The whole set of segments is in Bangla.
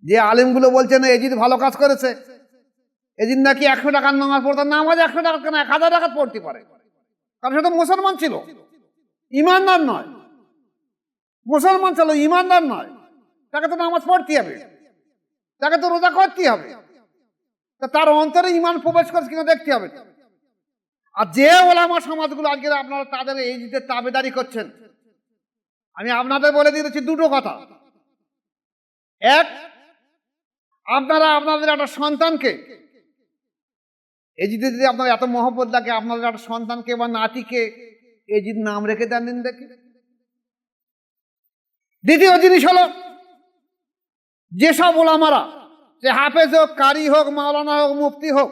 যে আলেমগুলো বলছে না এজিদ ভালো কাজ করেছে, এজিদ নাকি 100 টাকার নামাজ পড়তো, নামাজ 100 টাকা কেন 1000 টাকা পড়তে পারে, কারণ সে তো মুসলমান ছিল, ইমানদার নয়। মুসলমান ছিল, ইমানদার নয়, তাকে তো নামাজ পড়তে হবে, তাকে তো রোজা করতে হবে, তা তার অন্তরে ইমান প্রবেশ করেছে কিনা দেখতে হবে। আর যে ওলামা সমাজগুলো আজকে আপনারা তাদের এজিদের তাবেদারি করছেন, আমি আপনাদের বলে দিয়েছি দুটো কথা। এক, আপনারা আপনাদের একটা সন্তানকে এজিদে যদি আপনার এত মহব্বত লাগে, আপনাদের একটা সন্তানকে বা নাতিকে এজিদ নাম রেখে দেন দিন দেখি। দ্বিতীয় জিনিস হলো, যেসব ওলামারা, যে হাফেজ হোক, কারি হোক, মাওলানা হোক, মুফতি হোক,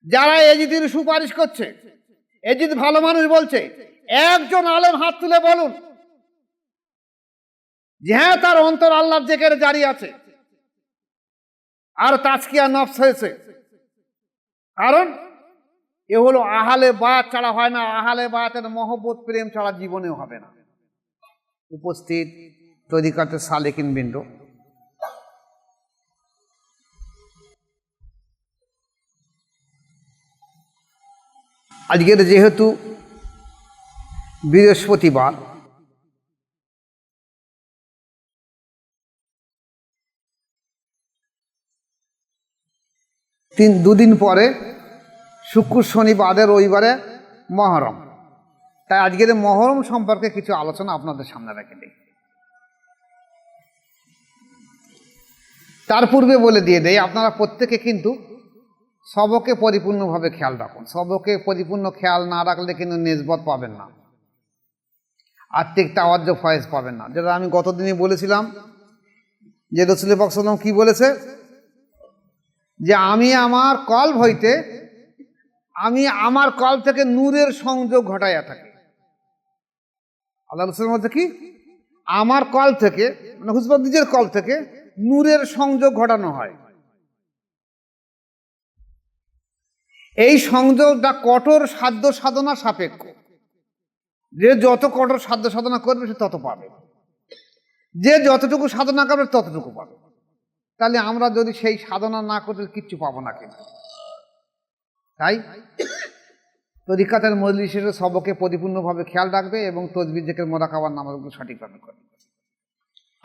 যারা এজিদের সুপারিশ করছে, এজিদ ভালো মানুষ বলছে, একজন আলেম হাত তুলে বলুন যে হ্যাঁ তার অন্তর আল্লাহর জিকিরে জারি আছে আর তাজকিয়া নফস হয়েছে। কারণ এ হলো আহলে বায়াত ছাড়া হয় না, আহলে বায়াতের মহব্বত প্রেম ছাড়া জীবনেও হবে না। উপস্থিত তরিকাতের সালেকিন বৃন্দ, আজকের যেহেতু বৃহস্পতিবার, দুদিন পরে শুক্র শনি বাদে রবিবারে মহরম, তাই আজকের মহরম সম্পর্কে কিছু আলোচনা আপনাদের সামনে রেখে দিই। তার পূর্বে বলে দিয়ে দেই, আপনারা প্রত্যেকে কিন্তু সবকে পরিপূর্ণভাবে খেয়াল রাখুন। সবকে পরিপূর্ণ খেয়াল না রাখলে কিন্তু নেসবত পাবেন না, আত্মিক তাওয়াজ্জু ফয়েজ পাবেন না। যেটা আমি গতদিনই বলেছিলাম যে রাসূল পাক সাল্লাল্লাহু আলাইহি ওয়াসাল্লাম কি বলেছে, যে আমি আমার কল্ব থেকে নূরের সংযোগ ঘটাইয়া থাকি। আল্লাহ রাসূলের মধ্যে কি, আমার কল্ব থেকে, মানে হুজুর নিজের কল্ব থেকে নূরের সংযোগ ঘটানো হয়। এই সংযোগটা কঠোর সাধ্য সাধনা সাপেক্ষ, যে যত কঠোর সাধ্য সাধনা করবে সে তত পাবে, যে যতটুকু সাধনা করবে ততটুকু পাবে। তাহলে আমরা যদি সেই সাধনা না করতে কিচ্ছু পাবো না কিনা। তাই তরিকাতের মজলিসের সবকে পরিপূর্ণভাবে খেয়াল রাখবে এবং তসবিহ জিকির মোরাকাবার নামাজগুলো সঠিকভাবে করবে।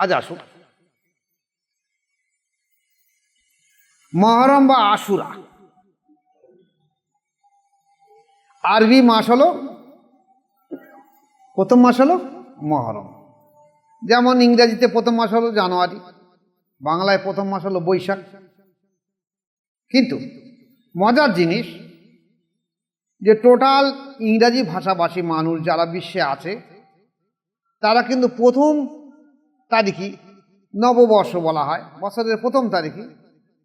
আজ আসুন, মহরম বা আশুরা আরবি মাস হলো, প্রথম মাস হলো মহরম। যেমন ইংরেজিতে প্রথম মাস হলো জানুয়ারি, বাংলায় প্রথম মাস হলো বৈশাখ। কিন্তু মজার জিনিস যে টোটাল ইংরাজি ভাষাভাষী মানুষ যারা বিশ্বে আছে, তারা কিন্তু প্রথম তারিখই নববর্ষ বলা হয়, বছরের প্রথম তারিখই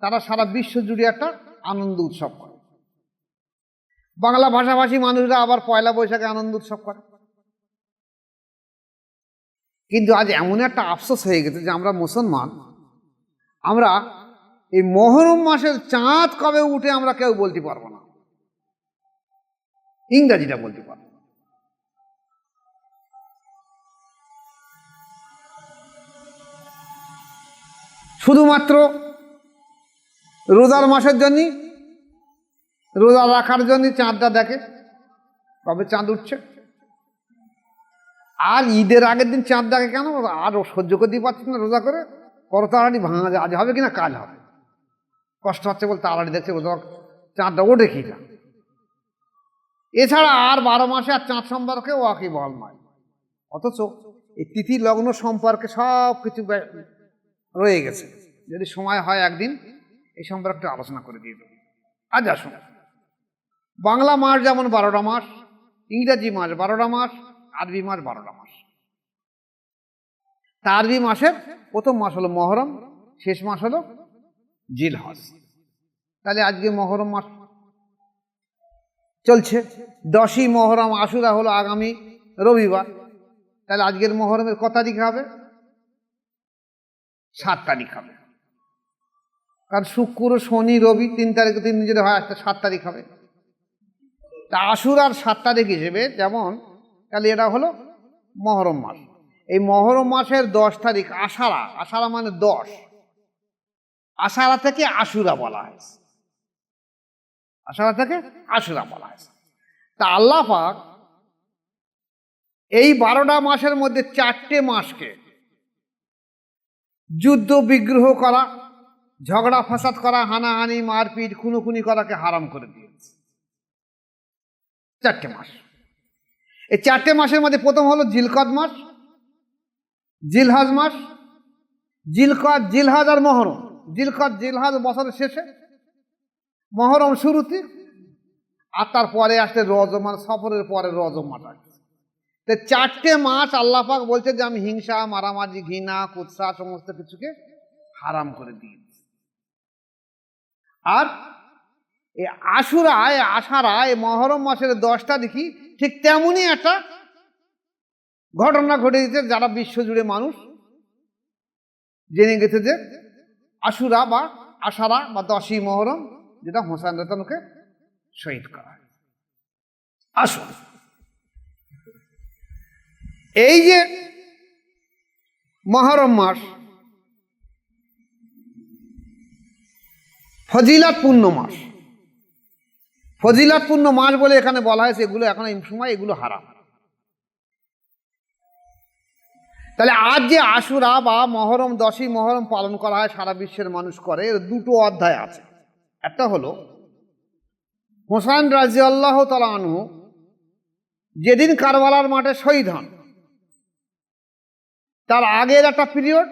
তারা সারা বিশ্ব জুড়ে একটা আনন্দ উৎসব করে। বাংলা ভাষাভাষী মানুষরা আবার পয়লা বৈশাখে আনন্দ উৎসব করে। কিন্তু আজ এমন একটা আফসোস হয়ে গেছে যে আমরা মুসলমান, আমরা এই মহরম মাসের চাঁদ কবে উঠে আমরা কেউ বলতে পারবো না, ইংরাজিটা বলতে পারবো। শুধুমাত্র রোজার মাসের জন্য, রোজা রাখার জন্য চাঁদটা দেখে কবে চাঁদ উঠছে। আর ঈদের আগের দিন চাঁদ দেখে কেন, আর সহ্য করতে পারছি না রোজা করে, কত তাড়াতাড়ি ভাঙা যায়, আজ হবে কিনা কাল হবে, কষ্ট হচ্ছে বলে তাড়াতাড়ি দেখছে রোজা চাঁদটা ওঠে কি না। এছাড়া আর 12 মাসে আর চাঁদ সম্পর্কে ওয়াকিবহাল নয়। অথচ এই তিথি লগ্ন সম্পর্কে সব কিছু রয়ে গেছে। যদি সময় হয় একদিন এই সম্পর্কে একটু আলোচনা করে দিয়ে দেবো। আজ আসুন, বাংলা মাস যেমন 12টা মাস, ইংরাজি মাস 12টা মাস, আরবি মাস 12টা মাস। তা আরবি মাসের প্রথম মাস হলো মহরম, শেষ মাস হলো জিলহজ। তাহলে আজকে মহরম মাস চলছে, 10ই মহরম, আশুরা হলো আগামী রবিবার। তাহলে আজকের মহরমের কত তারিখ হবে? 7 তারিখ হবে, কারণ শুক্র শনি রবি 3 তারিখে 3 দিন যদি হয়, 7 তারিখ হবে। তা আশুরার 7 তারিখ হিসেবে যেমন, তাহলে এটা হলো মহরম মাস। এই মহরম মাসের 10 তারিখ আষাঢ়া, আষাঢ়া মানে 10, আষাঢ়া থেকে আশুরা বলা হয়েছে, আষাঢ়া থেকে আশুরা বলা হয়েছে। তা আল্লাহ পাক এই 12টা মাসের মধ্যে 4টে মাসকে যুদ্ধ বিগ্রহ করা, ঝগড়া ফাসাদ করা, হানাহানি, মারপিট, খুনোখুনি করাকে হারাম করে দিয়েছে। 4টে মাস। এই 4টে মাসের মধ্যে প্রথম হলো জিলকদ মাস, জিলহজ মাস, জিলকদ, জিলহজ আর মহরম। জিলকদ, জিলহজ বছরের শেষে, মহরম শুরুতে, আর তারপরে আসতে রজব, মানে সফরের পরে রজব মাস আসছে। 4টে মাস আল্লাহ পাক বলছে যে আমি হিংসা, মারামারি, ঘৃণা, কুৎসা সমস্ত কিছুকে হারাম করে দিয়েছি। আর এই আশুরা, আষাঢ়া, এই মহরম মাসের 10 তারিখে ঠিক তেমনই একটা ঘটনা ঘটে গেছে, যারা বিশ্বজুড়ে মানুষ জেনে গেছে যে আশুরা বা আষাঢ়া বা 10ই মহরম, যেটা হোসেন রেতনকে শহীদ করা হয়। আসুন, এই যে মহরম মাস ফজিলাতপূর্ণ মাস, ফজিলাতপূর্ণ মাস বলে এখানে বলা হয়েছে। এগুলো এখন এই সময় এগুলো হারাম। তাহলে আজ যে আশুরা বা মহরম, 10ই মহরম পালন করা হয়, সারা বিশ্বের মানুষ করে, এর 2টো অধ্যায় আছে। একটা হলো হোসেন রাদিয়াল্লাহু তাআলা আনহু যেদিন কারবালার মাঠে শহীদ হন, তার আগের একটা পিরিয়ড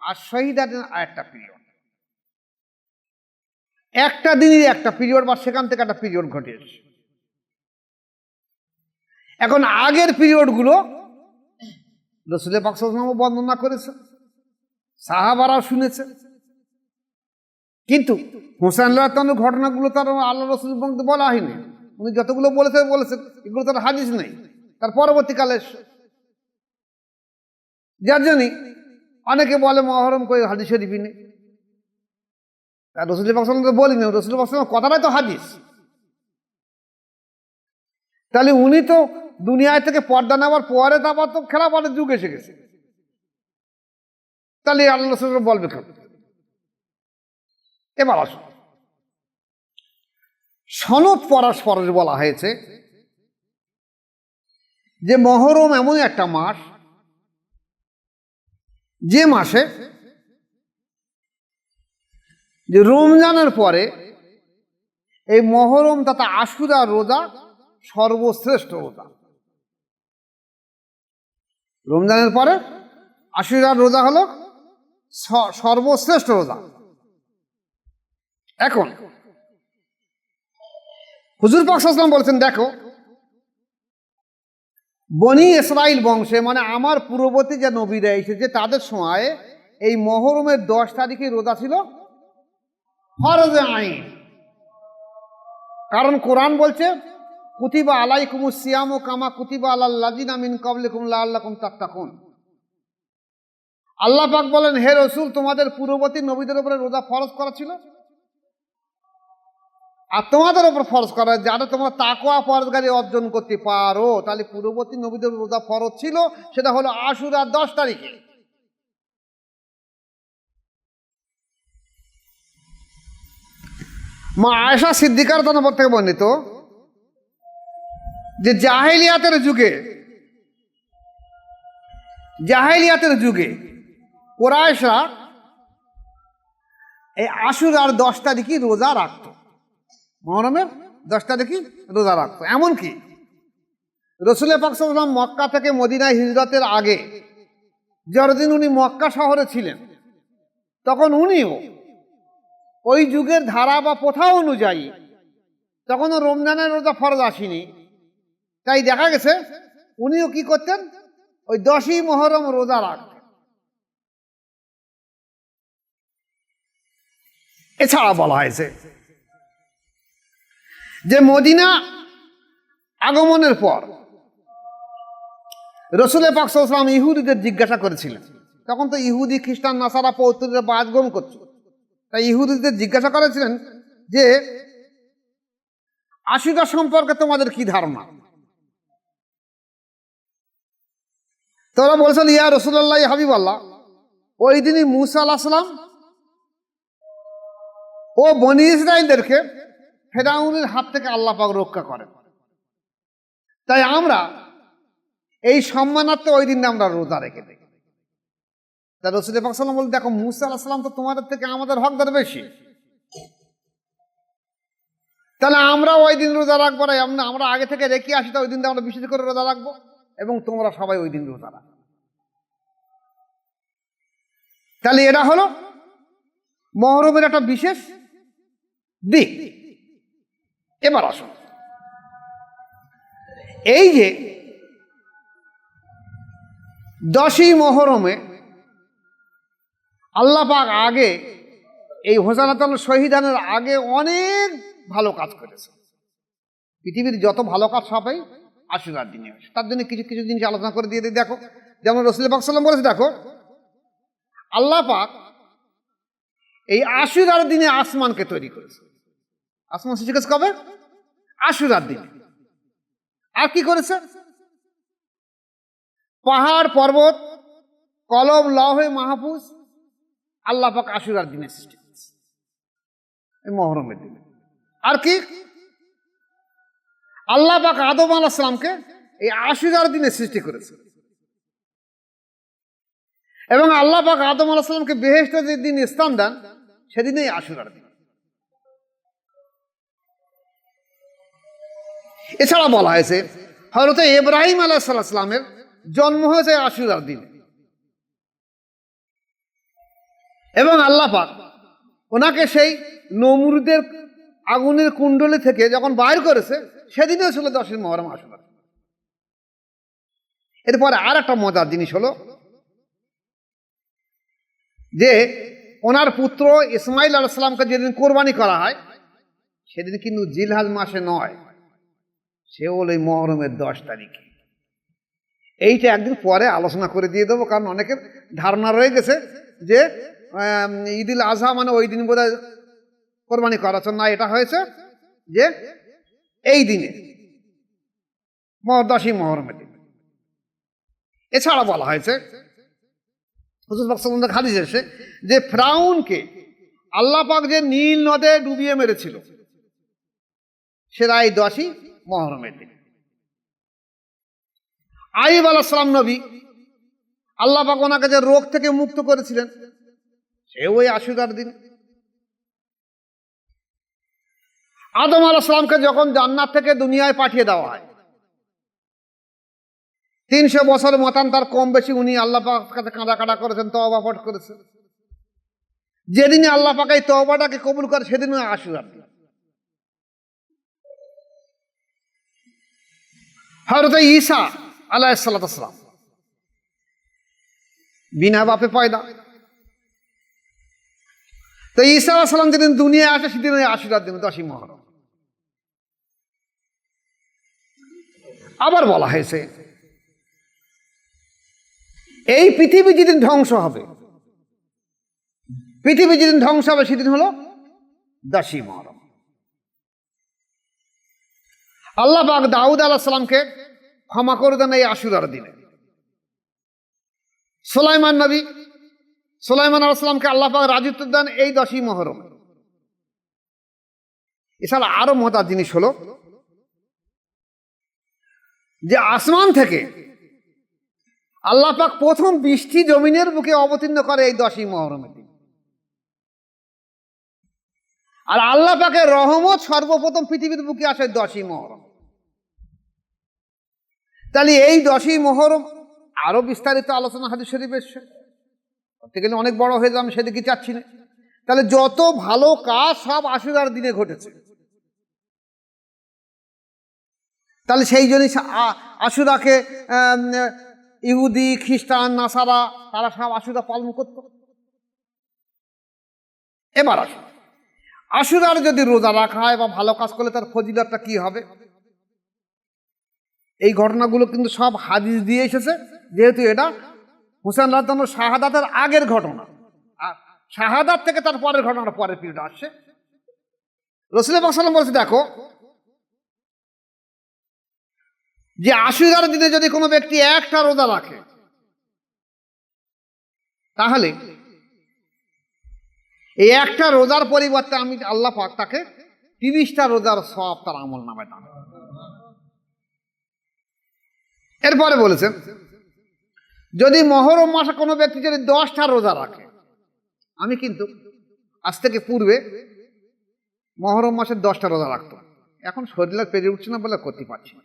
আর শহীদের আরেকটা পিরিয়ড, একটা দিনই একটা পিরিয়ড বা সেখান থেকে একটা পিরিয়ড ঘটে এসেছে। এখন আগের পিরিয়ডগুলো রাসূল পাক সাল্লাল্লাহু আলাইহি ওয়াসাল্লাম বর্ণনা করেছে, সাহাবারাও শুনেছে, কিন্তু হোসেন রাদিয়াল্লাহু ঘটনাগুলো তার আল্লাহ রাসূল বলতে বলা হয়নি। উনি যতগুলো বলেছেন এগুলো তার হাদিস নেই, তার পরবর্তীকালে। যার জন্য অনেকে বলে মহরম করে হাদিস শরীফই নেই। রাসূল পাক সাল্লাল্লাহু আলাইহি ওয়াসাল্লাম বলিনি, রাসূল পাক সাল্লাল্লাহু আলাইহি ওয়াসাল্লাম কথাটাই তো হাদিস। তাহলে উনি তো দুনিয়ায় থেকে পর্দা নেওয়ার পরে তারপর তো খেলাফতের যুগ এসে গেছে, তাহলে আল্লাহ রাসূল বলবে কেন? এবার আসুন, সনদ পরস্পর বলা হয়েছে যে মহরম এমন একটা মাস, যে মাসে যে রমজানের পরে এই মহরম তথা আশুরা রোজা সর্বশ্রেষ্ঠ রোজা। রমজানের পরে আশুরার রোজা হলো সর্বশ্রেষ্ঠ রোজা। এখন হুজুর পাক সাল্লাল্লাহু আলাইহি ওয়াসাল্লাম বলেছেন, দেখো বনি ইসরাইল বংশে, মানে আমার পূর্ববর্তী যে নবীরা এসেছে তাদের সময় এই মহরমের 10 তারিখে রোজা ছিল ফরজে আইন। কারণ কোরআন বলছে কুতিবা আলাইকুমুস সিয়ামু কামা কুতিবা আলাল লাযিনা মিন ক্বাবলিকুম লাআল্লাকুম তাত্তাকুন। আল্লাহ পাক বলেন, হে রাসূল, তোমাদের পূর্ববর্তী নবীদের উপরে রোজা ফরজ করা ছিল, আর তোমাদের উপর ফরজ করা যাতে তোমরা তাকওয়া পরহেজগারি অর্জন করতে পারো। তাহলে পূর্ববর্তী নবীদের রোজা ফরজ ছিল, সেটা হলো আশুরার 10 তারিখে। মা আয়েশা সিদ্দিকার তরফ থেকে বর্ণিত যে জাহেলিয়াতের যুগে কুরাইশরা এই আশুরার 10 তারিখে রোজা রাখত, মহরমের 10 তারিখে রোজা রাখত। এমনকি রাসূল পাক সাল্লাল্লাহু আলাইহি ওয়াসাল্লাম মক্কা থেকে মদিনায় হিজরতের আগে যতদিন উনি মক্কা শহরে ছিলেন, তখন উনিও ওই যুগের ধারা বা প্রথা অনুযায়ী তখনও রমজানের রোজা ফরজ আসেনি। তাই দেখা গেছে উনিও কি করতেন, ওই 10ই মহরম রোজা রাখতেন। এছাড়া বলা হয়েছে যে মদিনা আগমনের পর রাসূল পাক সাল্লাল্লাহু আলাইহি ওয়াসাল্লাম ইহুদিদের জিজ্ঞাসা করেছিলেন, তখন তো ইহুদি খ্রিস্টান নাসারা পৌত্ররা বাজগম করছে, তাই ইহুদিদের জিজ্ঞাসা করেছিলেন যে আশুরা সম্পর্কে তোমাদের কি ধারণা? তোরা বলছেন ইয়া রাসূলুল্লাহ হাবিব আল্লাহ, ওই দিনই মুসা আলাইহিস সালাম ও বনি ইসরাইলদেরকে ফেরাউনের হাত থেকে আল্লাহ পাক রক্ষা করেন, তাই আমরা এই সম্মানার্থে ওই দিন আমরা রোজা রেখে দিই। তা রাসূল পাক সাল্লাল্লাহু আলাইহি ওয়াসাল্লাম বলে, দেখো মুসা আলাইহিস সালাম তো তোমাদের থেকে আমাদের হকদার বেশি, তাহলে আমরা ওই দিন রোজা রাখবো না, আমরা আগে থেকে রেখে আসি, তো ওই দিন আমরা বিশেষ করে রোজা রাখবো এবং তোমরা সবাই ওই দিন রোজা রাখো। তাহলে এটা হলো মুহররমের একটা বিশেষ দিক। এবার আসুন, এই যে 10ই মুহররমে আল্লাহ পাক আগে এই হোসানাতুল শহীদানের আগে অনেক ভালো কাজ করেছে। পৃথিবীর যত ভালো কাজ সবাই আশুরার দিনে হয়। তার জন্য কিছু কিছু জিনিস আলোচনা করে দিয়ে দিই। দেখো, যেমন রাসূল পাক সাল্লাল্লাহু আলাইহি ওয়াসাল্লাম বলেছে, দেখো আল্লাহ পাক এই আশুরার দিনে আসমানকে তৈরি করেছে। আসমান সৃষ্টি করেছে কবে? আশুরার দিনে। আর কি করেছে? পাহাড় পর্বত কলম লৌহে মাহফুজ আল্লাহ পাক আশুরার দিনে সৃষ্টি করেছে, এই মুহররমের দিনে। আর কি? আল্লাহ পাক আদম আলাইহিস সালামকে এই আশুরার দিনে সৃষ্টি করেছে এবং আল্লাহ পাক আদম আলাইহিস সালামকে বেহেশতে যেদিন স্থান দেন সেদিনেই আশুরার দিন। এছাড়া বলা হয়েছে হযরত ইব্রাহিম আলাইহিস সালামের জন্ম হয়েছে আশুরার দিনে এবং আল্লাহ পাক ওনাকে সেই নমরুদের আগুনের কুণ্ডলী থেকে যখন বাইর করেছে সেদিনও ছিল 10ই মুহররম আশুরা। এরপরে আর একটা মজার জিনিস হলো যে ওনার পুত্র ইসমাইল আলাইহিস সালামকে যেদিন কোরবানি করা হয় সেদিন কিন্তু জিলহজ মাসে নয়, সে হলো এই মুহররমের 10 তারিখে। এইটা একদিন পরে আলোচনা করে দিয়ে দেবো, কারণ অনেকের ধারণা রয়ে গেছে যে ঈদুল আজহা মানে ওই দিন বোধহয় কোরবানি করার জন্য। না, এটা হয়েছে যে এই দিনে 10ই মুহররমের দিন। এছাড়া বলা হয়েছে হুজুর পাক সাল্লাল্লাহু আলাইহি ওয়াসাল্লাম হাদিস এসেছে যে ফিরআউনকে আল্লাহ পাক যে নীল নদে ডুবিয়ে মেরেছিল সেটা এই 10ই মুহররমের দিন। আইয়ুব আলাইহিস সালাম নবী, আল্লাহ পাক ওনাকে যে রোগ থেকে মুক্ত করেছিলেন সে ওই আশুরার দিন। আদম আলাইহিস সালামকে যখন জান্নাত থেকে দুনিয়ায় পাঠিয়ে দেওয়া হয় 300 বছর মতান্তর কম বেশি উনি আল্লাহ পাকের কাছে কাঁদা করেছেন, তওবা পাঠ করেছেন। যেদিনে আল্লাহ পাক এই তওবাটাকে কবুল করে সেদিন ওই আশুরার দিন। হযরত ঈসা আলাইহিস সালাম বিনা বাপে পয়দা, তো ঈসা আলাইহিস সালাম যেদিন দুনিয়ায় আসে সেদিন ওই আশুরার দিন 10ই মুহররম। আবার বলা হয়েছে এই পৃথিবী যেদিন ধ্বংস হবে, সেদিন হলো 10ই মুহররম। আল্লাহ পাক দাউদ আলাইহিস সালামকে ক্ষমা করে দেন এই আশুরার দিনে। সুলাইমান আলাইহিস সালামকে আল্লাহ পাক রাজত্ব দেন এই 10ই মুহররম। এছাড়া আরো মজার জিনিস হলো যে আসমান থেকে আল্লাহ পাক প্রথম বৃষ্টি জমিনের বুকে অবতীর্ণ করে এই 10ই মুহররমের দিন। আর আল্লাহ পাকের রহমত সর্বপ্রথম পৃথিবীর বুকে আসে 10ই মুহররম। তাহলে এই 10ই মুহররম আরো বিস্তারিত আলোচনা হাদিস শরীফে এসেছে, করতে গেলে অনেক বড় হয়ে যাবে, আমি সেদিকে চাচ্ছি না। তাহলে যত ভালো কাজ সব আশুরার দিনে ঘটেছে। তাহলে সেই জন্য আশুরাকে ইহুদি খ্রিস্টান নাসারা তারা সব আশুরা পালন করত। এবার আসুন, আশুরার যদি রোজা রাখা হয় বা ভালো কাজ করলে তার ফজিলতটা কি হবে, এই ঘটনাগুলো কিন্তু সব হাদিস দিয়ে এসেছে। যেহেতু এটা হুসেন রাদিয়াল্লাহু শাহাদাতের আগের ঘটনা, আর শাহাদাত থেকে তার পরের ঘটনাটা পরের পিরিয়ড আসছে। রাসূল পাক সাল্লাল্লাহু আলাইহি ওয়াসাল্লাম বলেছে, দেখো যে আশুরার দিনে যদি কোনো ব্যক্তি একটা রোজা রাখে তাহলে এই একটা রোজার পরিবর্তে আমি আল্লাহ পাক তাকে 30টা রোজার সওয়াব তার আমল নামায় দান। এরপরে বলেছেন যদি মহরম মাসে কোনো ব্যক্তি যদি 10টা রোজা রাখে, আমি কিন্তু আজ থেকে পূর্বে মহরম মাসের 10টা রোজা রাখতো, এখন শরীরে পেরে উঠছে না বলে করতে পারছি না।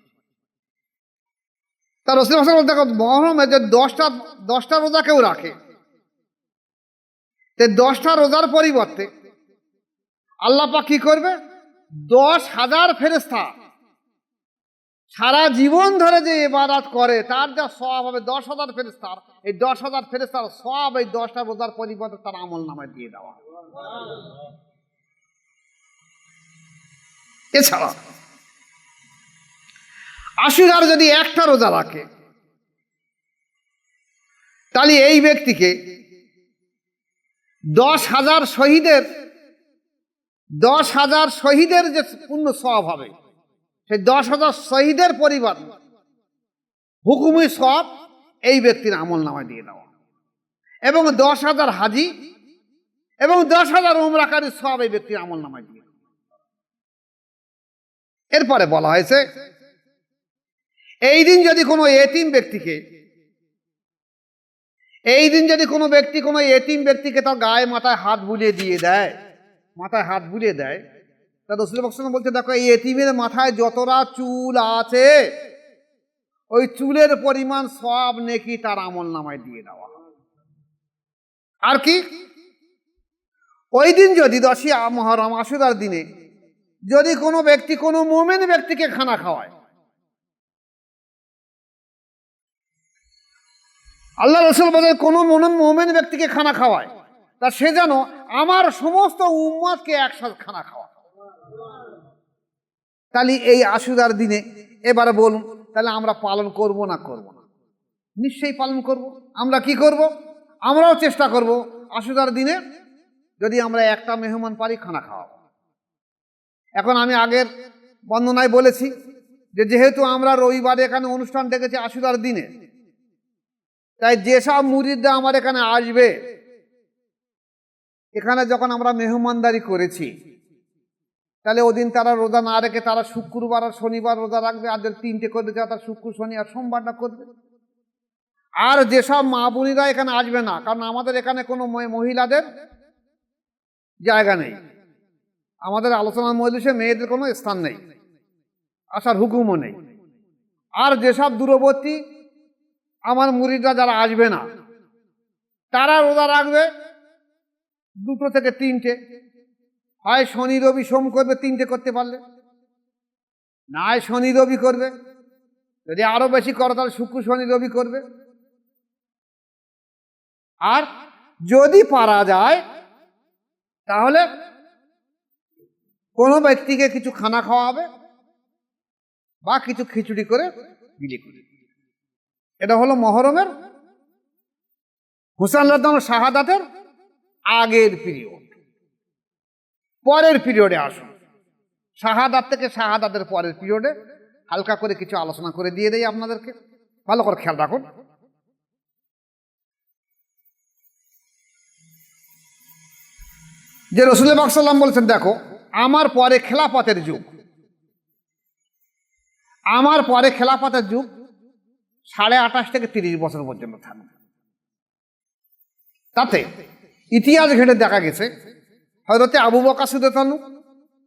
তার রসুল বলতে দেখো মহরমে যে 10টা রোজা কেউ রাখে, 10টা রোজার পরিবর্তে আল্লাহ পাক কি করবে, 10,000 ফেরেশতা সারা জীবন ধরে যে ইবাদত করে তার যা সওয়াব হবে 10,000 ফেরেশতার, এই 10,000 ফেরেশতার সওয়াব এই 10টা রোজার পরিবর্তে তার আমল নামায় দিয়ে দেওয়া। এছাড়া আশুরার যদি একটা রোজা রাখে, তাহলে এই ব্যক্তিকে 10,000 শহীদের যে পূর্ণ সওয়াব হবে, সেই 10,000 শহীদের পরিবার হুকুমি সওয়াব এই ব্যক্তির আমল নামায় দিয়ে দেওয়া, এবং 10,000 হাজি এবং 10,000 উমরাকারীর সওয়াব এই ব্যক্তির আমল নামায় দিয়ে দেওয়া। এরপরে বলা হয়েছে এই দিন যদি কোনো এতিম ব্যক্তিকে তার গায়ে মাথায় হাত বুলিয়ে দেয়, তা রাসূল সাল্লাল্লাহু বলতে দেখো এই এতিমের মাথায় যতটা চুল আছে ওই চুলের পরিমাণ সওয়াব নেকি তার আমল নামায় দিয়ে দেওয়া। আর কি ওই দিন যদি 10ই মুহররম আশুরার দিনে যদি কোনো ব্যক্তি কোনো মুমিন ব্যক্তিকে খানা খাওয়ায়, আল্লাহ রাসূল বলেন কোনো মুমিন ব্যক্তিকে খানা খাওয়ায় তা সে যেন আমার সমস্ত উম্মতকে একসাথে খানা খাওয়ায়। তাহলে এই আশুরার দিনে এবারে বলুন তাহলে আমরা পালন করব না করব না? নিশ্চয়ই পালন করব। আমরা কি করব, আমরাও চেষ্টা করব আশুরার দিনে যদি আমরা একটা মেহমান পারি খানা খাওয়াবো। এখন আমি আগের বর্ণনায় বলেছি যে যেহেতু আমরা রবিবারে এখানে অনুষ্ঠান ডেকেছি আশুরার দিনে, তাই যেসব মুরিদরা আমার এখানে আসবে, এখানে যখন আমরা মেহমানদারি করেছি তাহলে ওদিন তারা রোজা না রেখে তারা শুক্রবার আর শনিবার রোজা রাখবে, আর 3টে করবে তারা শুক্র শনি আর সোমবারটা করবে। আর যেসব মা বোনেরা এখানে আসবে না, কারণ আমাদের এখানে কোনো মহিলাদের জায়গা নেই, আমাদের আলোচনার মজলিসে মেয়েদের কোনো স্থান নেই, আসার হুকুমও নেই। আর যেসব দূরবর্তী আমার মুরিদরা যারা আসবে না তারা রোজা রাখবে 2 থেকে 3টে, হয় শনি রবি সোম করবে 3টে করতে পারলে, না শনি রবি করবে, যদি আরো বেশি করে তাহলে শুক্র শনি রবি করবে। আর যদি পারা যায় তাহলে কোনো ব্যক্তিকে কিছু খানা খাওয়াবে বা কিছু খিচুড়ি করে বিলি করে। এটা হলো মহরমের হুসাইন রাদিয়াল্লাহু শাহাদাতের আগের পিরিয়ড। পরের পিরিয়ডে আসুন, শাহাদাত থেকে শাহাদাতের পরের পিরিয়ডে হালকা করে কিছু আলোচনা করে দিয়ে দেই আপনাদেরকে, ভালো করে খেয়াল রাখুন। যে রাসূল পাক সাল্লাল্লাহু আলাইহি ওয়াসাল্লাম বলেছেন দেখো আমার পরে খেলাফতের যুগ 28.5 থেকে 30 বছর পর্যন্ত থাকবে। তাতে ইতিহাস ঘেঁটে দেখা গেছে হযরতে আবু বকর রাদিয়াল্লাহু আনহু,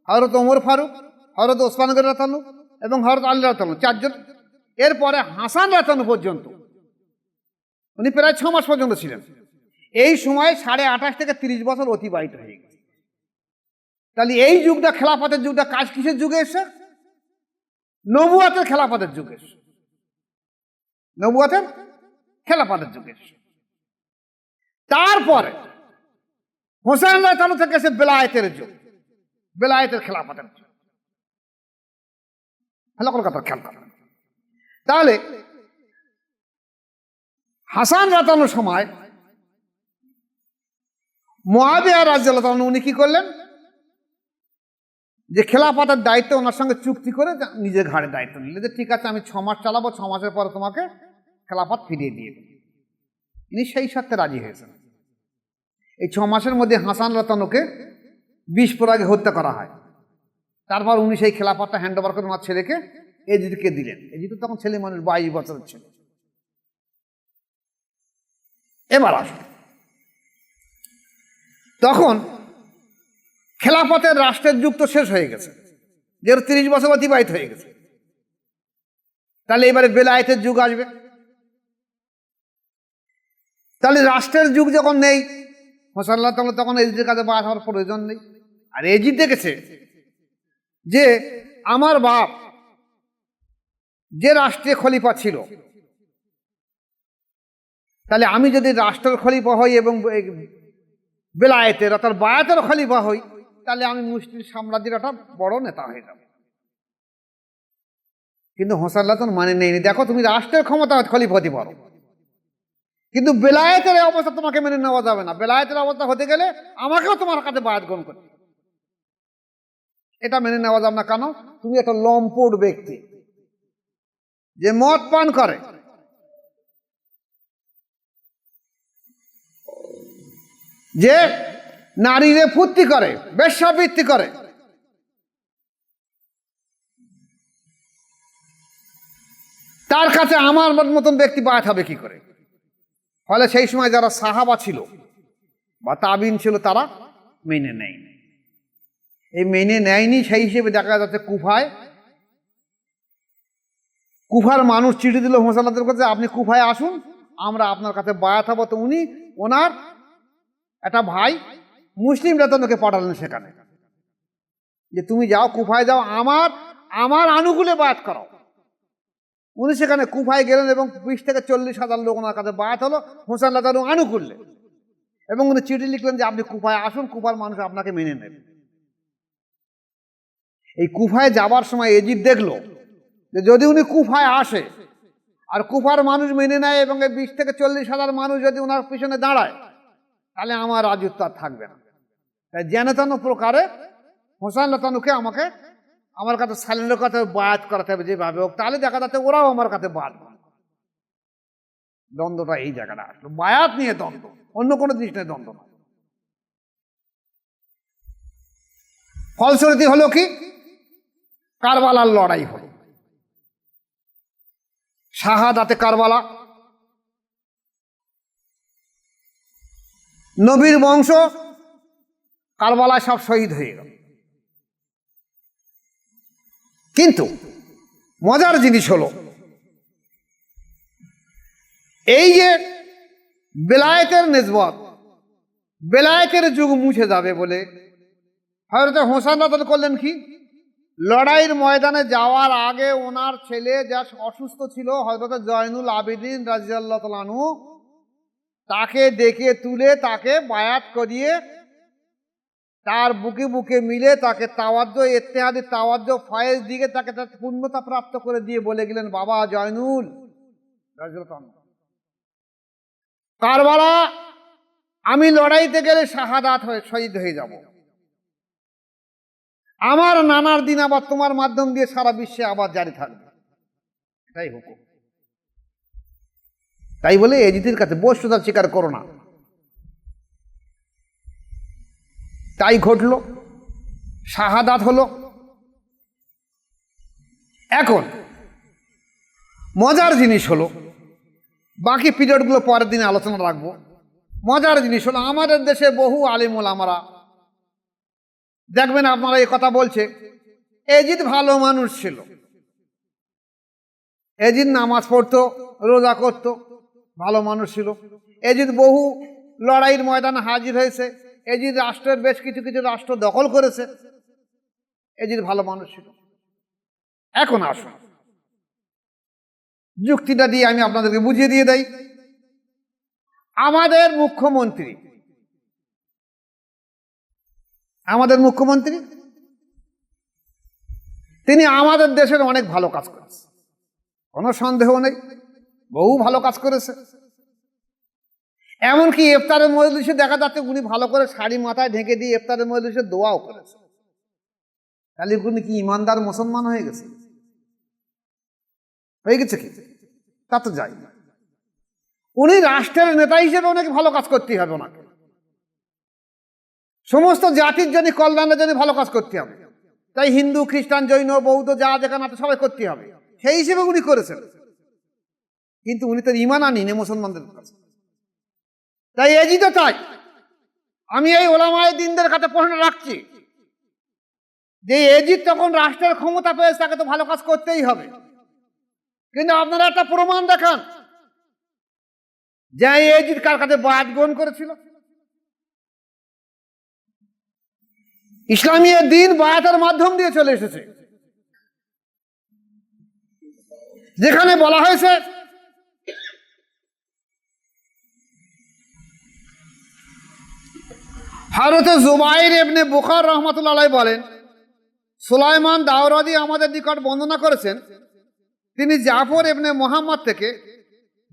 হযরত ওমর ফারুক, হযরত ওসমান রাদিয়াল্লাহু আনহু এবং হযরত আলী রাদিয়াল্লাহু আনহু 4 জন। এরপরে হাসান রাদিয়াল্লাহু আনহু পর্যন্ত, উনি প্রায় 6 মাস পর্যন্ত ছিলেন। এই সময় 28.5 থেকে 30 বছর অতিবাহিত হয়ে গেছে। তাহলে এই যুগটা খেলাফতের যুগটা কাজ কিসের যুগে এসে? নবুয়তের খেলাফতের যুগে এসে, নবুয়তের খেলাফতের যুগে এসে। তারপরে হোসেন রাদিয়াল্লাহু আনহু থেকে এসে বেলায়েতের যুগ, বেলায়েতের খেলাফতের যুগ। ভালো করে কথা খেয়াল করবেন। তাহলে হাসান রাদিয়াল্লাহু আনহুর সময় মুআবিয়া রাদিয়াল্লাহু আনহু উনি কি করলেন, যে খেলাফতের দায়িত্ব ওনার সঙ্গে চুক্তি করে নিজের ঘাড়ে দায়িত্ব নিলেন যে ঠিক আছে আমি 6 মাস চালাবো, 6 মাসের পরে তোমাকে খেলাফত ফিরিয়ে দিয়ে দেব। ইনি সেই শর্তে রাজি হয়েছেন। এই 6 মাসের মধ্যে হাসান রাতানুকে 20 পরাগে হত্যা করা হয়। তারপর উনি সেই খেলাফতটা হ্যান্ড ওভার করে ওনার ছেলেকে এজিদকে দিলেন। এজিদ তখন ছেলে মানুষ 22 বছরের ছিল। এবার আসুন, তখন খেলাফতের রাষ্ট্রের যুগ তো শেষ হয়ে গেছে, যেহেতু 30 বছর অতিবাহিত হয়ে গেছে। তাহলে এবারে বেলায়েতের যুগ আসবে। তাহলে রাষ্ট্রের যুগ যখন নেই, হোসাল্লাহ তখন এজিদের কাছে বায়াত হওয়ার প্রয়োজন নেই। আর এজিদ দেখেছে যে আমার বাপ যে রাষ্ট্রে খলিফা ছিল, তাহলে আমি যদি রাষ্ট্রের খলিফা হই এবং বেলায়েতের অর্থাৎ বায়াতের খলিফা হই, তাহলে আমি মুসলিম সাম্রাজ্যের একটা বড় নেতা হয়ে যাব। কিন্তু হোসাল্লাহ মানে নেই। দেখো, তুমি রাষ্ট্রের ক্ষমতা খলিফা হতে পারো, কিন্তু বেলায়েতের অবস্থা তোমাকে মেনে নেওয়া যাবে না। বেলায়েতের অবস্থা হতে গেলে আমাকেও তোমার কাছে বায়াত গ্রহণ করতে, এটা মেনে নেওয়া যাবে না। কেন? তুমি একটা লম্পট ব্যক্তি যে মদ পান করে, যে নারীরে ফুর্তি করে, বেশ্যাবৃত্তি করে, তার কাছে আমার মতন ব্যক্তি বায়াত হবে কি করে? ফলে সেই সময় যারা সাহাবা ছিল বা তাবিন ছিল, তারা মেনে নেয়নি। এই মেনে নেয়নি, সেই হিসেবে দেখা যাচ্ছে কুফার মানুষ চিঠি দিল হোসাল্লাদের কাছে, আপনি কুফায় আসুন, আমরা আপনার কাছে বায়াত হব। তো উনি ওনার একটা ভাই মুসলিম রাতানুকে পাঠালেন সেখানে, যে তুমি যাও, কুফায় যাও, আমার আনুকূলে বায়াত করো। উনি সেখানে কুফায় গেলেন এবং 20 থেকে 40,000 লোক ওনার কাছে বায়াত হলো হোসেন রাতানু আনুকূল্যে। এবং উনি চিঠি লিখলেন যে আপনি কুফায় আসুন, কুফার মানুষ আপনাকে মেনে নেবে। এই কুফায় যাবার সময় এজিদ দেখলো যে যদি উনি কুফায় আসে আর কুফার মানুষ মেনে নেয় এবং এই 20 থেকে 40,000 মানুষ যদি ওনার পিছনে দাঁড়ায়, তাহলে আমার রাজত্ব আর থাকবে না। তাই যেন তেন প্রকারে হোসেন রাতানুকে আমার কাছে সালেন্ডার করতে হবে, বায়াত করাতে হবে যেভাবে হোক। তাহলে দেখা যাচ্ছে ওরাও আমার কাছে বায়াত করে। দ্বন্দ্বটা এই জায়গাটা আসলো, বায়াত নিয়ে দ্বন্দ্ব, অন্য কোনো জিনিস নিয়ে দ্বন্দ্ব না। ফলশ্রুতি হলো কি? কারবালার লড়াই হলো, শাহাদাতে কারবালা। নবীর বংশ কারবালায় সব শহীদ হয়ে গেল। কিন্তু মজার জিনিস হলো, এই যে বেলায়েতের নিসবত, বেলায়েতের যুগ মুছে যাবে বলে হযরত হোসেন রাদিয়াল্লাহু আনহু করলেন কি? লড়াইয়ের ময়দানে যাওয়ার আগে ওনার ছেলে যা অসুস্থ ছিল, হযরত জয়নুল আবেদিন রাদিয়াল্লাহু তাআলা আনহু, তাকে ডেকে তুলে তাকে বায়াত করিয়ে তার বুকে বুকে মিলে তাকে তাওয়াজ্জু, ইত্তেহাদি তাওয়াজ্জু, ফয়েজ দিকে তাকে পূর্ণতা প্রাপ্ত করে দিয়ে বলে গেলেন, বাবা জয়নুল রাদিয়াল্লাহু আনহু, কারবালা আমি লড়াইতে গেলে শাহাদাত হয়ে শহীদ হয়ে যাব। আমার নানার দিন আবার তোমার মাধ্যম দিয়ে সারা বিশ্বে আবার জারি থাকবে, এটাই হুকুম। তাই বলে এজিদের কাছে বস্তুতা স্বীকার করো না। তাই ঘটল, শাহাদাত হলো। এখন মজার জিনিস হলো, বাকি পিরিয়ডগুলো পরের দিনে আলোচনা রাখবো। মজার জিনিস হলো, আমাদের দেশে বহু আলিম ওলামারা দেখবেন আপনারা এই কথা বলছে, এজিদ ভালো মানুষ ছিল, এজিদ নামাজ পড়তো, রোজা করতো, ভালো মানুষ ছিল, এজিদ বহু লড়াইয়ের ময়দানে হাজির হয়েছে, এজিদ রাষ্ট্রের বেশ কিছু কিছু রাষ্ট্র দখল করেছে, এজিদ ভালো মানুষ ছিল। এখন আসুন, যুক্তিটা দিয়ে আমি আপনাদেরকে বুঝিয়ে দিয়ে দেই। আমাদের মুখ্যমন্ত্রী তিনি আমাদের দেশের অনেক ভালো কাজ করেছে, কোনো সন্দেহ নেই, বহু ভালো কাজ করেছে। এমনকি ইফতারের মজলিসে দেখা যাচ্ছে উনি ভালো করে শাড়ি মাথায় ঢেকে দিয়ে ইফতারের মজলিসে দোয়াও করেছে। তাহলে উনি কি ইমানদার মুসলমান হয়ে গেছে? কি? তা তো যাই না। উনি রাষ্ট্রের নেতা হিসেবে অনেক ভালো কাজ করতেই হবে ওনাকে। সমস্ত জাতির জন্য কল্যাণের জন্য ভালো কাজ করতে হবে, তাই হিন্দু খ্রিস্টান জৈন বৌদ্ধ যা যেখানে আছে সবাই করতে হবে, সেই হিসেবে উনি করেছেন। কিন্তু উনি তো ঈমান আনেন মুসলমানদের কাছে। তাই এজিদও তাই। আমি এই ওলামায়ে দ্বীনদের কাছে প্রশ্ন রাখছি যে এজিদ তখন রাষ্ট্রের ক্ষমতা পেয়েছে, তাকে তো ভালো কাজ করতেই হবে, কিন্তু আপনারা একটা প্রমাণ দেখান যে এজিদ কার কাছে বায়াত গ্রহণ করেছিল। ইসলামী দ্বীন বায়াতের মাধ্যম দিয়ে চলে এসেছে, যেখানে বলা হয়েছে হযরত জুবাইর ইবনে বুখার রাহমাতুল্লাহ আলাইহি বলেন, সুলাইমান দাওরাদি আমাদের নিকট বর্ণনা করেছেন, তিনি জাফর ইবনে মুহাম্মদ থেকে,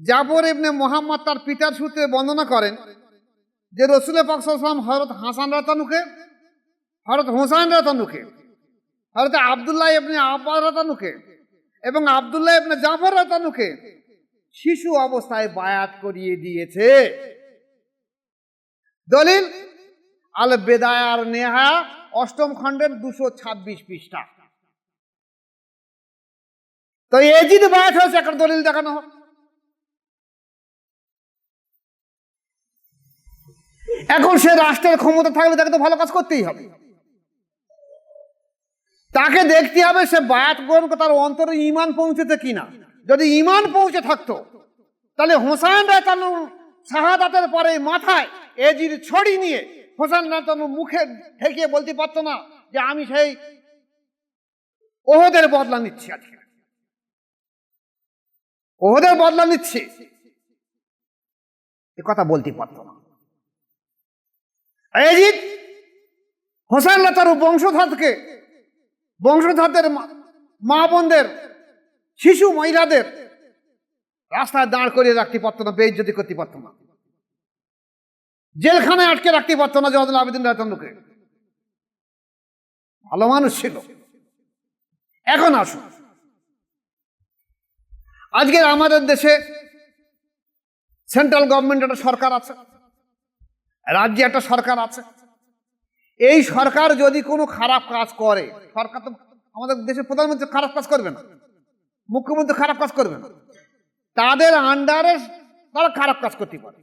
জাফর ইবনে মুহাম্মদ তার পিতার সূত্রে বর্ণনা করেন যে রাসূল পাক সাল্লাল্লাহু আলাইহি ওয়াসাল্লাম হযরত হাসান রাতানুকে, হযরত হুসাইন রাতানুকে, হযরত আব্দুল্লাহ ইবনে আব্বাস রাতানুকে এবং আব্দুল্লাহ ইবনে জাফর রাতানুকে শিশু অবস্থায় বায়াত করিয়ে দিয়েছে। দলিল আল বেদায়ার নেহা 8ম খণ্ডের 226 পৃষ্ঠা। তো এজিদ বায়াত হয়েছে, একটা দলিল দেখানো হোক। এখন সে রাষ্ট্রের ক্ষমতা থাকলে তাকে তো ভালো কাজ করতেই হবে, তাকে দেখতে হবে সে বায়াত গ্রহণ করে তার অন্তরে ঈমান পৌঁছেছে কিনা। যদি ঈমান পৌঁছে থাকতো তাহলে হোসাইন রাদিয়াল্লাহু শাহাদাতের পরে মাথায় এজিদ ছড়ি নিয়ে হোসেন রাদিয়াল্লাহু মুখে ঠেকিয়ে বলতে পারতো না যে আমি সেই ওহদের বদলা নিচ্ছি, আজকে ওহদের বদলা নিচ্ছি, এ কথা বলতে পারতো না। এজিদ হোসেন রাদিয়াল্লাহু বংশধরদের মা বোনদের শিশু মহিলাদের রাস্তায় দাঁড় করিয়ে রাখতে পারতো না, বেইজ্জতি করতে পারতো না, জেলখানায় আটকে রাখতে পারতো না জয়নুল আবেদিন রাদিয়াল্লাহুকে। ভালো মানুষ ছিল। এখন আসুন, আজকে আমাদের দেশে সেন্ট্রাল গভর্নমেন্ট একটা সরকার আছে, রাজ্যে একটা সরকার আছে। এই সরকার যদি কোনো খারাপ কাজ করে, সরকার তো আমাদের দেশের প্রধানমন্ত্রী খারাপ কাজ করবে না, মুখ্যমন্ত্রী খারাপ কাজ করবে না, তাদের আন্ডারে তারা খারাপ কাজ করতে পারে।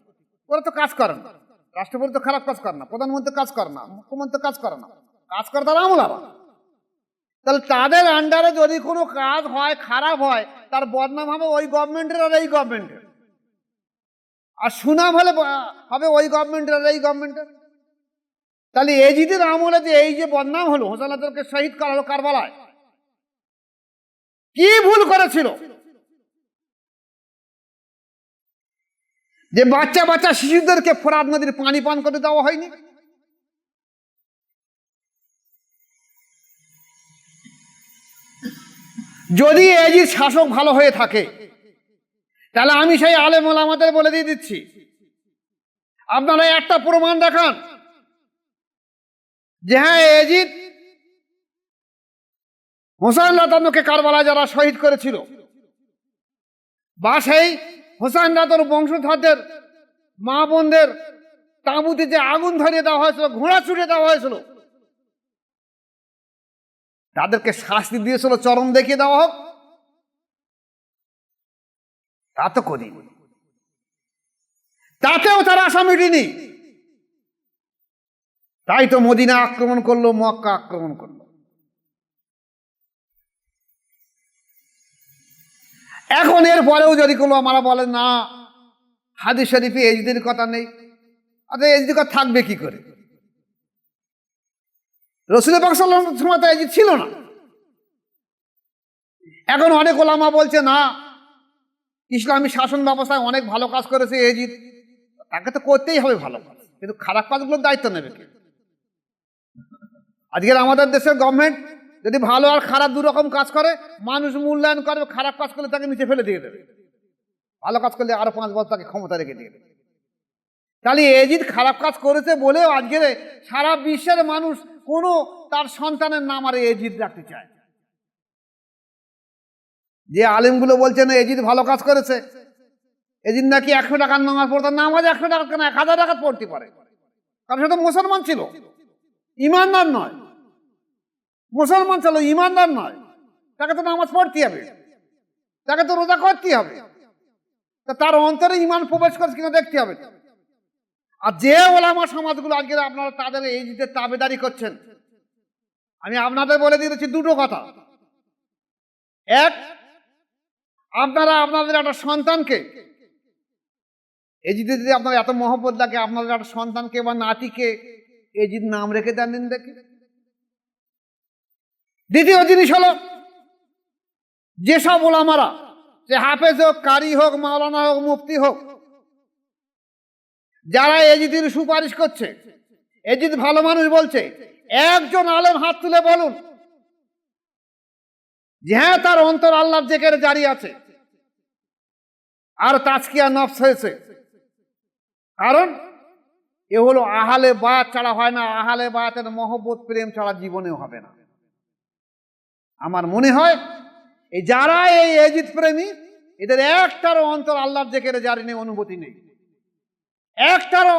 ওরা তো কাজ করে না, রাষ্ট্রপতি তো খারাপ কাজ করে না, প্রধানমন্ত্রী কাজ করে না, মুখ্যমন্ত্রী কাজ করে না, কাজ করে তারা আমলারা। তাহলে তাদের আন্ডারে যদি কোনো কাজ হয়, খারাপ হয়, তার বদনাম হবে ওই গভর্নমেন্টের আর এই গভর্নমেন্টের, আর সুনাম হলে হবে ওই গভর্নমেন্টের আর এই গভর্নমেন্টের। তাহলে এজিদের আমলে যে এই যে বদনাম হলো, হোসেন রাদিয়াল্লাহুকে শহীদ করা হলো কারবালায়, কি ভুল করেছিল যে বাচ্চা বাচ্চা শিশুদেরকে ফোরাত নদীর পানি পান করে দেওয়া হয়নি? যদি এজিদ শাসক ভালো হয়ে থাকে তাহলে আমি সেই আলেম ওলামাদের বলে দিয়ে দিচ্ছি, আপনারা একটা প্রমাণ দেখান যে হ্যাঁ এজিদ হোসেন রাদিয়াল্লাহুকে কারবালায় যারা শহীদ করেছিল, বা সেই হোসেন রাদিয়াল্লাহু বংশধরদের মা বোনদের তাঁবুতে যে আগুন ধরিয়ে দেওয়া হয়েছিল, ঘোড়া ছুটে দেওয়া হয়েছিল, তাদেরকে শাস্তি দিয়েছিল চরম দেখিয়ে দেওয়া হোক, তা তো করিনি। তাতেও তারা আশা মিটেনি, তাই তো মদিনা আক্রমণ করলো, মক্কা আক্রমণ করলো। এখন এর পরেও যদি কোনো আমরা বলেন না হাদিস শরীফে এজিদের কথা নেই, আচ্ছা এজিদের কথা থাকবে কি করে? রাসূল পাক সাল্লাল্লাহু আলাইহি ওয়াসাল্লাম তো এজিদ ছিল না। এখন অনেক ওলামা বলছে না, ইসলামী শাসন ব্যবস্থায় অনেক ভালো কাজ করেছে এজিদ, তাকে তো করতেই হবে ভালো কাজ, কিন্তু খারাপ কাজগুলোর দায়িত্ব নেবে কে? আজকের আমাদের দেশের গভর্নমেন্ট যদি ভালো আর খারাপ দুরকম কাজ করে, মানুষ মূল্যায়ন করবে, খারাপ কাজ করলে তাকে নিচে ফেলে দিয়ে দেবে, ভালো কাজ করলে আরো 5 বছর তাকে ক্ষমতা রেখে দিয়ে দেবে। তাহলে এজিদ খারাপ কাজ করেছে বলেও আজকে সারা বিশ্বের মানুষ কোনো তার সন্তানের নাম আর এজিদ রাখতে চায়। যে আলেমগুলো বলছেন এজিদ ভালো কাজ করেছে, এজিদ নাকি 100 টাকার নামাজ পড়তো, নামাজ 100 টাকা কেন 1000 টাকা পড়তে পারে, কারণ সে তো মুসলমান ছিল, ইমানদার নয়, মুসলমান ছিল ইমানদার নয়, তাকে তো নামাজ পড়তে হবে, তাকে তো রোজা করতে হবে, তা তার অন্তরে ইমান প্রবেশ করছে কিনা দেখতে হবে। আর যে ওলামা সমাজগুলো আজকে আপনারা তাদের এই যে তাবেদারি করছেন, আমি আপনাদের বলে দিয়েছি দুটো কথা। এক, আপনারা আপনাদের একটা সন্তানকে এজিদে যদি আপনার এত মহব্বত লাগে, আপনাদের একটা সন্তানকে বা নাতিকে এজিদ নাম রেখে দেন দিন দেখি। দ্বিতীয় জিনিস হলো, যেসব ওলামারা, যে হাফেজ হোক, কারি হোক, মাওলানা হোক, মুফতি হোক, যারা এজিদের সুপারিশ করছে, এজিদ ভালো মানুষ বলছে, একজন আলেম হাত তুলে বলুন যে হ্যাঁ তার অন্তর আল্লাহর জিকিরে জারি আছে আর তাজকিয়া নফস হয়েছে। কারণ এ হলো আহলে বায়াত ছাড়া হয় না, আহলে বায়াতের মহব্বত প্রেম ছাড়া জীবনেও হবে না। আমার মনে হয় এই যারা এই এজিদ প্রেমী, এদের একটারও অন্তর আল্লাহর জিকিরে জারি নেই, অনুভূতি নেই, একটারও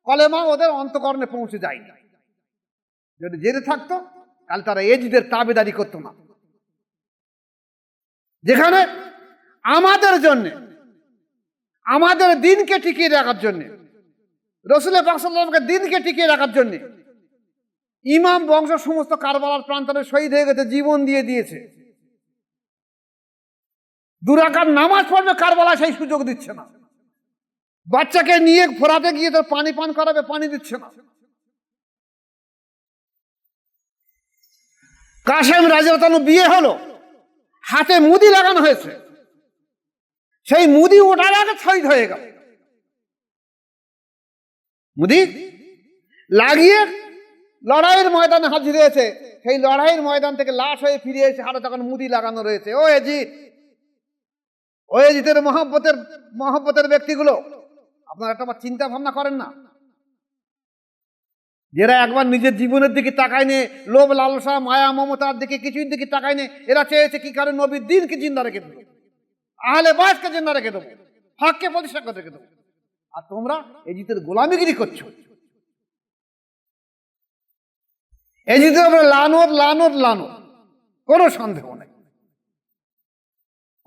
কলেমা ওদের অন্তকরণে পৌঁছে যায়নি। যদি জেনে থাকতো তাহলে তারা এজিদের তাবেদারি করতো না। যেখানে আমাদের জন্য, আমাদের দিনকে টিকিয়ে রাখার জন্য, রাসূল পাক সাল্লাল্লাহু আলাইহি ওয়াসাল্লামকে দিনকে টিকিয়ে রাখার জন্য ইমাম বংশ সমস্ত কারবালার প্রান্তরে শহীদ হয়ে গেছে, জীবন দিয়ে দিয়েছে। 2 রাকাত নামাজ পড়বে কারবালা, সেই সুযোগ দিচ্ছে না। বাচ্চাকে নিয়ে ফোরাতে গিয়ে তো পানি পান করাবে, পানি দিচ্ছে না। কাসেম রাদিয়াল্লাহু তাআলা বিয়ে হলো, হাতে মুদি লাগানো হয়েছে, সেই মুদি ওঠার আগে শহীদ হয়ে গেল। মুদি লাগিয়ে লড়াইয়ের ময়দানে হাজির হয়েছে, সেই লড়াইয়ের ময়দান থেকে লাশ হয়ে ফিরে এসে হাতে তখন মুদি লাগানো রয়েছে। ও এজিদ, ও এজিদের মহব্বতের ব্যক্তিগুলো, আপনারা একটা চিন্তা ভাবনা করেন না? যারা একবার নিজের জীবনের দিকে তাকায় নে, লোভ লালসা মায়া মমতার দিকে কিছুর দিকে তাকায় নে, এরা চেয়েছে কি কারণ নবীর দিনকে জিন্দা রেখে দেবো, আহলে বায়াতকে জিন্দা রেখে দেবো, হককে প্রতিষ্ঠা করে রেখে দেবো। আর তোমরা এজিদের গোলামিগিরি করছো। এজিদের উপরে লানত লানত লানত, কোনো সন্দেহ নেই,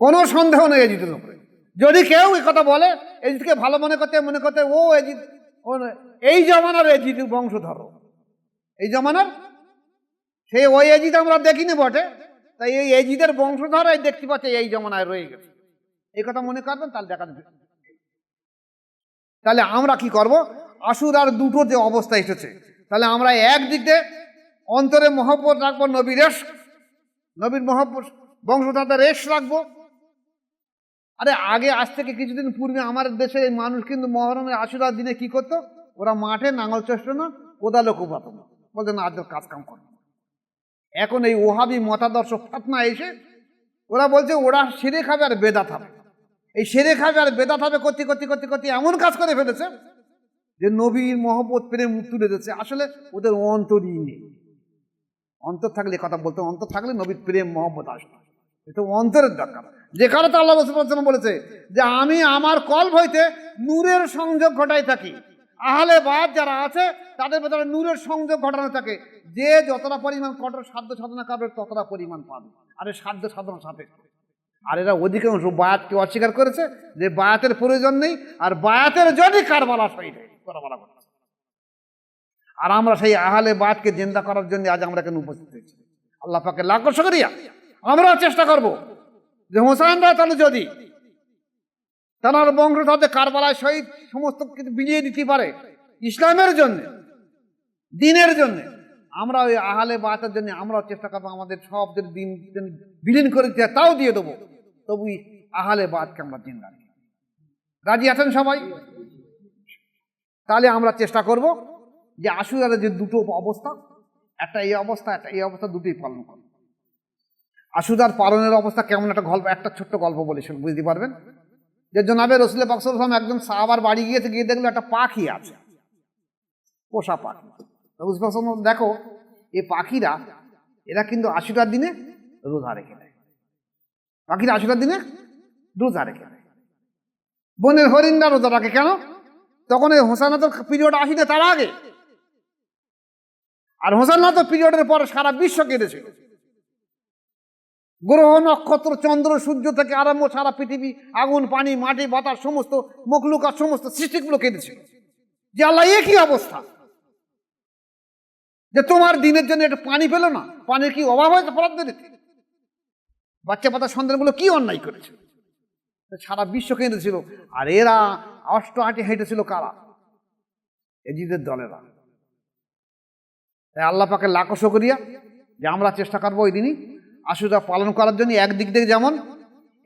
কোনো সন্দেহ নেই এজিদের উপরে। যদি কেউ এই কথা বলে, এজিদকে ভালো মনে করতে ও এজিদ, এই জমানার এজিদ বংশধর, এই জমানার সে ওই এজিদ আমরা দেখিনি বটে, তাই এই এজিদের বংশধর এই দেখতে পাচ্ছে এই জমানায় রয়ে গেছে, এই কথা মনে করবেন। তাহলে দেখা যাবে, তাহলে আমরা কি করব? আশুরার দুটো যে অবস্থা এসেছে, তাহলে আমরা একদিক দিয়ে অন্তরে মহব্বত রাখবো, নবীর মহব্বত বংশধরদের রেশ রাখবো। আরে আগে, আজ থেকে কিছুদিন পূর্বে আমার দেশে মানুষ কিন্তু মহরমের আশুরার দিনে কি করতো? ওরা মাঠে নাঙল চষত না, কোদালও কোপাতো না, বলতো না আজ কাজ কাম করবে। এখন এই ওহাবি মতাদর্শ ফাতনা এসে ওরা বলছে ওরা সেরে খাবে আর বেদাত হবে, এই সেরে খাবে আর বেদাত হবে করতে করতে করতে করতে এমন কাজ করে ফেলেছে যে নবীর মহব্বত প্রেম তুলে দিচ্ছে। আসলে ওদের অন্তরই নেই। অন্তর থাকলে কথা বলতে, অন্তর থাকলে নবীর প্রেম মহব্বত আসবে, এটা অন্তরের দরকার। যে কারণে তো আল্লাহ রাসূল বলেছে যে আমি আমার কলব হইতে নূরের সংযোগ ঘটাই থাকি। আহলে বায়াত যারা আছে তাদের ভেতরে নূরের সংযোগ ঘটানো থাকে। যে যতটা পরিমাণ কঠোর সাধ্য সাধনা করবে ততটা পরিমাণ পাবে, আর এই সাধ্য সাধনা সাপেক্ষ। আর এরা অধিকাংশ বায়াতকে অস্বীকার করেছে যে বায়াতের প্রয়োজন নেই, আর বায়াতের জন্যই কারবালা শহীদ করা বলা কথা। আর আমরা সেই আহলে বায়াতকে জিন্দা করার জন্য আজ আমরা কেন উপস্থিত হয়েছি? আল্লাহ পাকে লাখ শুকরিয়া। আমরাও চেষ্টা করব যে হোসেন রাদিয়াল্লাহু যদি তার বংশধরদের কারবালায় শহীদ সমস্ত কিছু বিলিয়ে দিতে পারে ইসলামের জন্য, দিনের জন্য, আমরা ওই আহলে বায়াতের জন্য আমরাও চেষ্টা করবো আমাদের সব দিন বিলীন করে দিতে, তাও দিয়ে দেবো, তবু আহলে বায়াতকে আমরা জিন্দা রাখি। রাজি আছেন সবাই? তাহলে আমরা চেষ্টা করব যে আশুরার যে দুটো অবস্থা, একটা এই অবস্থা, একটা এই অবস্থা, দুটোই পালন করব। আশুরার পালনের অবস্থা কেমন একটা গল্প, একটা ছোট্ট গল্প বলে বুঝতে পারবেন। যে জনাবে রাসূল পাক সাল্লাল্লাহু আলাইহি ওয়াসাল্লাম একজন সাহাবার বাড়ি গিয়েছে, গিয়ে দেখলো একটা পাখি আছে, পোষা পাখি। রাসূল পাক সাল্লাল্লাহু আলাইহি ওয়াসাল্লাম, দেখো এই পাখিরা এরা কিন্তু আশুরার দিনে রোজা রেখে দেয়, পাখিরা আশুরার দিনে রোজা রেখে দেয়। বনের হরিণরা রোজা রাখে কেন? তখন এই হোসানাতের পিরিয়ড আসিনি, তার আগে আর হোসেন তো পিরিয়ডের পরে সারা বিশ্ব কেঁদেছিল। গ্রহ নক্ষত্র চন্দ্র সূর্য থেকে আরম্ভ সারা পৃথিবী, আগুন পানি মাটি বাতাস সমস্ত মখলুকাত সমস্ত সৃষ্টিগুলো কেঁদেছিল যে আল্লাহ এ কি অবস্থা, যে তোমার দিনের জন্য একটু পানি পেল না, পানির কি অভাব হয়েছে পরাত্মনীতি, বাচ্চা পাতা সন্তানগুলো কি অন্যায় করেছে, সারা বিশ্ব কেঁদেছিল। আর এরা অষ্টআটি হেঁটেছিল কারা? এজিদের দলেরা। তাই আল্লাহ পাকে লাখো শুকরিয়া যে আমরা চেষ্টা করবো ওই দিনই আশুরা পালন করার জন্য। একদিক থেকে যেমন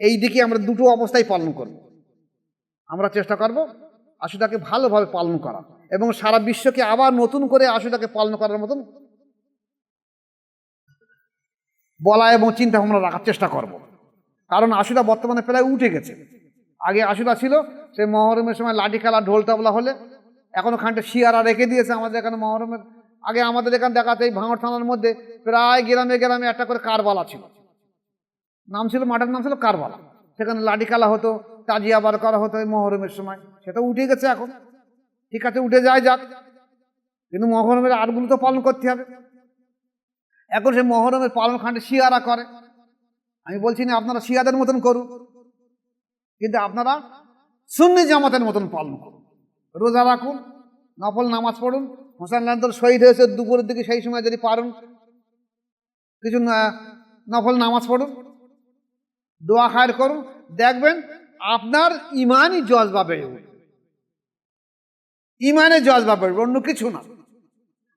এই দিকে আমরা দুটো অবস্থায় পালন করব, আমরা চেষ্টা করব আশুরাকে ভালোভাবে পালন করা এবং সারা বিশ্বকে আবার নতুন করে আশুরাকে পালন করার মতন বলা এবং চিন্তা ভাবনা রাখার চেষ্টা করব। কারণ আশুরা বর্তমানে প্রায় উঠে গেছে। আগে আশুরা ছিল সে মহরমের সময় লাঠি খেলা ঢোল তাবলা হলে, এখনো খানটা শিয়ারা রেখে দিয়েছে আমাদের এখানে মহরমের আগে। আমাদের এখানে দেখাতে এই ভাঙড় থানার মধ্যে প্রায় গ্রামে গ্রামে একটা করে কারবালা ছিল, নাম ছিল, মাঠের নাম ছিল কারবালা। সেখানে লাঠি খেলা হতো, তাজিয়া বার করা হতো এই মহরমের সময়। সেটা উঠে গেছে এখন, ঠিক আছে উঠে যায় যাক, কিন্তু মহরমের আরগুলো তো পালন করতে হবে। এখন সে মহরমের পালন খানটা শিয়ারা করে। আমি বলছি না আপনারা শিয়াদের মতন করুন, কিন্তু আপনারা সুন্নি জামাতের মতন পালন করুন, রোজা রাখুন, নফল নামাজ পড়ুন। হোসেন লান্দর শহীদ হয়েছে দুপুরের দিকে, সেই সময় যদি পারেন কিছু নফল নামাজ পড়ুন, দোয়া খায়ের করুন, দেখবেন আপনার ইমানই জজবা বেড়ে উঠবে, ইমানে জজবা বেড়বে, অন্য কিছু না।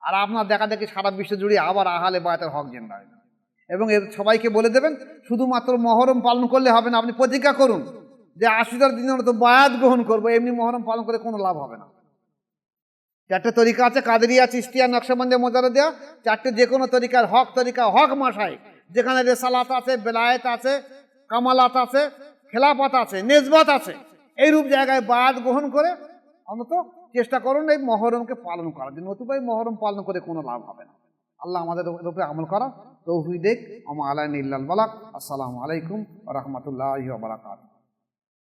আর আপনার দেখা দেখি সারা বিশ্ব জুড়ে আবার আহলে বায়াতের হক জেন্দা হবে। এবং এর সবাইকে বলে দেবেন শুধুমাত্র মহরম পালন করলে হবে না, আপনি প্রতিজ্ঞা করুন যে আশুরার দিনে আমরা তো বায়াত গ্রহণ করবো, এমনি মহরম পালন করে কোনো লাভ হবে না। চারটে তরিকা আছে, কাদেরিয়া, চিশতিয়া, নকশবন্দি, মোজারদিয়া, চারটে যে কোনো তরিকার হক তরিকা, হক মাসায়, যেখানে রেসালাত আছে, বেলায়েত আছে, কামালাত আছে, খেলাফত আছে, নেজবাত আছে, এইরূপ জায়গায় বায়াত গ্রহণ করে অন্তত চেষ্টা করুন এই মহরমকে পালন করার জন্য। নতুবা এই মহরম পালন করে কোনো লাভ হবে না। আল্লাহ আমাদের উপরে আমল করা তৌফিক দেখ। আমা আলাইনা ইল্লাল বালাগ। আসসালামু আলাইকুম ওয়া রাহমাতুল্লাহি ওয়া বারাকাতুহু।